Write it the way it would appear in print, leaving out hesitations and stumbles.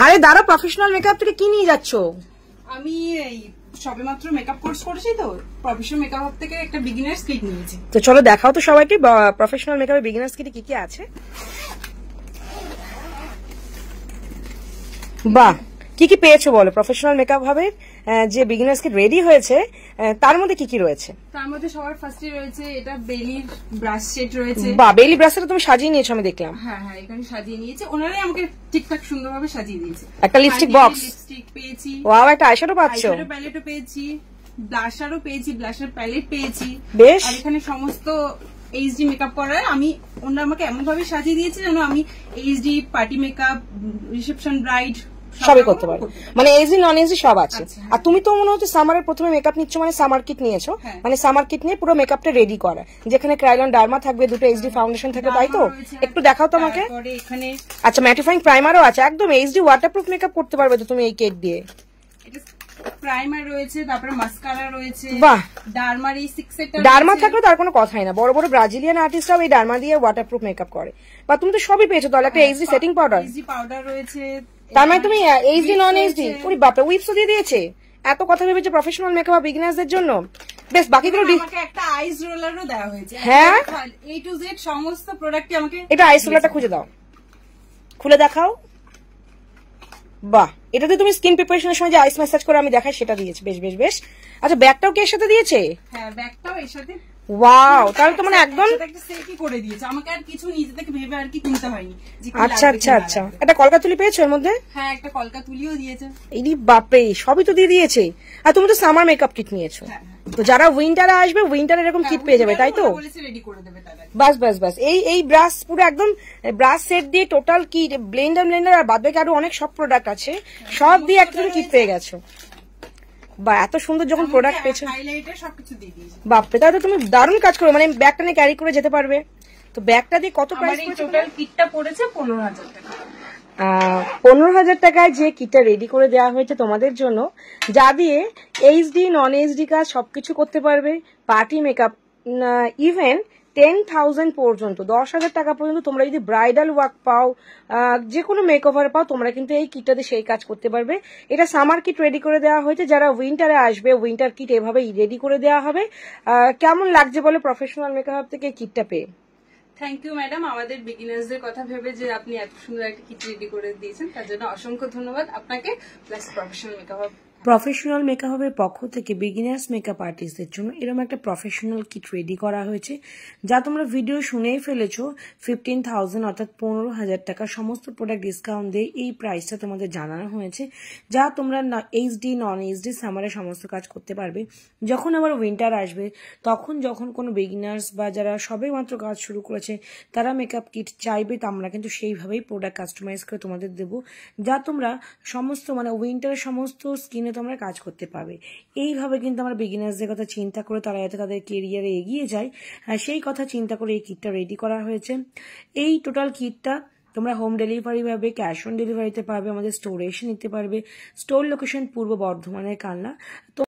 আরে দাঁড়া, professional makeup থেকে কি নিয়ে যাচ্ছ? আমি এই সবেমাত্র মেকআপ কোর্স করেছি তো, প্রফেশনাল মেকআপ থেকে একটা বিগিনার্স কিট নিয়েছি। তো চলো দেখাও তো সবাইকে প্রফেশনাল মেকআপে বিগিনার্স কিটে কি কি আছে। বাহ, কি কি পেয়েছো বলো? প্রফেশনাল মেকআপ হবে যে বিগিনার্স কিট রেডি হয়েছে তার মধ্যে কি কি রয়েছে? তার মধ্যে সবার ফার্স্টে রয়েছে এটা বেলির ব্রাশ সেট রয়েছে। বাহ, বেলি ব্রাশটা তুমি সাজিয়ে নিয়েছো আমি দেখলাম। হ্যাঁ হ্যাঁ, এখানে সাজিয়ে নিয়েছে, ওনারাই আমাকে ঠিকঠাক সুন্দরভাবে সাজিয়ে দিয়েছে। একটা লিপস্টিক বক্স, লিপস্টিক পেয়েছি। ওয়াও, একটা আইশ্যাডো পাচ্ছো। আইশ্যাডো প্যালেটও পেয়েছি, ব্লাশারও পেয়েছি, ব্লাশার প্যালেট পেয়েছি। বেশ। আর এখানে সমস্ত এইচডি মেকআপ করার আমি ওনারা আমাকে এমন ভাবে সাজিয়ে দিয়েছে যেন আমি HD party makeup, reception bride সবই করতে পারো, মানে এজি নন এজি সব আছে। আর তুমি তো মনে হচ্ছে সামারের প্রথমে মেকআপ নিচ্ছ, মানে সামার কিট নিয়েছো, মানে সামার কিট নিয়ে পুরো মেকআপটা রেডি করা, যেখানে ক্রাইলন ডার্মা থাকবে, দুটো এইচডি ফাউন্ডেশন থাকবে, তাই তো? একটু দেখাও তো আমাকে। আচ্ছা, ম্যাটিফাইং প্রাইমারও আছে, একদম এইচডি ওয়াটারপ্রুফ মেকআপ করতে পারবে তো তুমি এই কিট দিয়ে। প্রাইমার রয়েছে, তারপরে মাস্কারা রয়েছে। বাহ, ডার্মার এই 6 সেটটা, ডার্মা থাকলে তার কোনো কথাই না, বড় বড় ব্রাজিলিয়ান আর্টিস্টরাও এই ডার্মা দিয়ে ওয়াটারপ্রুফ মেকআপ করে। বা তুমি তো সবই পেয়েছো, তাহলে একটা HD setting powder. HD powder রয়েছে, তার মানে তুমি এইচডি নন এইচডি, ওরে বাপরে, উইপসও দিয়ে দিয়েছে। এত কথা ভেবেছে প্রফেশনাল মেকআপ বিগিনার্সদের জন্য। বেশ, বাকিগুলো আমাকে একটা আইস রোলারও দেওয়া হয়েছে। হ্যাঁ, A to Z সমস্ত প্রোডাক্টই আমাকে। এটা আইস রোলারটা খুঁজে দাও, খুলে দেখাও। বাহ, এটাতে তুমি স্কিন প্রিপারেশনের সময় যে আইস ম্যাসাজ করে আমি দেখাই সেটা দিয়েছে। বেশ বেশ বেশ। আচ্ছা, ব্যাগটাও কি এর সাথে দিয়েছে? হ্যাঁ, ব্যাগটাও এর সাথে। ওয়াও, তাহলে তো মানে একদম একটা সেটই করে দিয়েছে আমাকে, আর কিছু নিজে থেকে ভেবে আর কি কিনতে হয়নি। আচ্ছা আচ্ছা আচ্ছা, একটা কলকা তুলি পেয়েছো এর মধ্যে? হ্যাঁ, একটা কলকা তুলিও দিয়েছে। এই বাপরে, সবই তো দিয়ে দিয়েছে। আর তুমি তো সামার মেকআপ কিট নিয়েছো, তো যারা উইন্টারে আসবে উইন্টার এরকম কিট পেয়ে যাবে, তাই তো? বাস বাস বাস, এই ব্রাশ পুরো একদম ব্রাশ সেট দিয়ে টোটাল কিট, ব্লেন্ডার আর বাদ বাকি আরো অনেক সব প্রোডাক্ট আছে, সব দিয়ে একটা কিট পেয়ে গেছো। বা এত সুন্দর যখন প্রোডাক্ট পেয়েছো, বাপরে, তাহলে তুমি দারুণ কাজ করো, মানে ব্যাগটা নিয়ে ক্যারি করে যেতে পারবে। তো ব্যাগটা দিয়ে কত প্রাইস পড়েছে? টোটাল কিটটা পড়েছে 15,000 টাকা। 15,000 টাকায় যে কিটটা রেডি করে দেওয়া হয়েছে তোমাদের জন্য, যা দিয়ে এইচডি নন এইচডি কাজ সবকিছু করতে পারবে, পার্টি মেকআপ, ইভেন 10,000 পর্যন্ত, 10,000 টাকা পর্যন্ত তোমরা যদি ব্রাইডাল ওয়ার্ক পাও, যে কোনো মেকওভার পাও, তোমরা কিন্তু এই কিটটাতে সেই কাজ করতে পারবে। এটা সামার কিট রেডি করে দেওয়া হয়েছে, যারা উইন্টারে আসবে উইন্টার কিট এভাবেই রেডি করে দেওয়া হবে। কেমন লাগছে বলে প্রফেশনাল মেকআপ থেকে কিটটা পেয়ে? থ্যাংক ইউ ম্যাডাম, আমাদের বিগিনার্সদের কথা ভেবে যে আপনি এত সুন্দর একটা কিট রেডি করে দিয়েছেন, তার জন্য অসংখ্য ধন্যবাদ আপনাকে, প্লাস প্রফেশনাল মেকআপ। প্রফেশনাল মেকআপের পক্ষ থেকে বিগিনার্স মেকআপ আর্টিস্টদের জন্য এরকম একটা প্রফেশনাল কিট রেডি করা হয়েছে, যা তোমরা ভিডিও শুনেই ফেলেছো। 15,000 অর্থাৎ 15,000 টাকা সমস্ত প্রোডাক্ট ডিসকাউন্ট দিয়ে এই প্রাইসটা তোমাদের জানানো হয়েছে, যা তোমরা এইচডি নন এইচডি সামারে সমস্ত কাজ করতে পারবে। যখন আবার উইন্টার আসবে, তখন যখন কোনো বিগিনার্স বা যারা সবে মাত্র কাজ শুরু করেছে তারা মেকআপ কিট চাইবে, তা আমরা কিন্তু সেইভাবেই প্রোডাক্ট কাস্টমাইজ করে তোমাদের দেবো, যা তোমরা সমস্ত মানে উইন্টারের সমস্ত স্কিনে তোমরা কাজ করতে পারবে। এইভাবে কিন্তু আমরা বিগিনার্সদের কথা চিন্তা করে তারা যাতে তাদের কেরিয়ারে এগিয়ে যায়, সেই কথা চিন্তা করে এই কিটটা রেডি করা হয়েছে। এই টোটাল কিটটা তোমরা হোম ডেলিভারি পাবে, ক্যাশ অন ডেলিভারিতে পাবে, আমাদের স্টোরে এসে নিতে পারবে। স্টোর লোকেশন পূর্ব বর্ধমানের কালনা। তো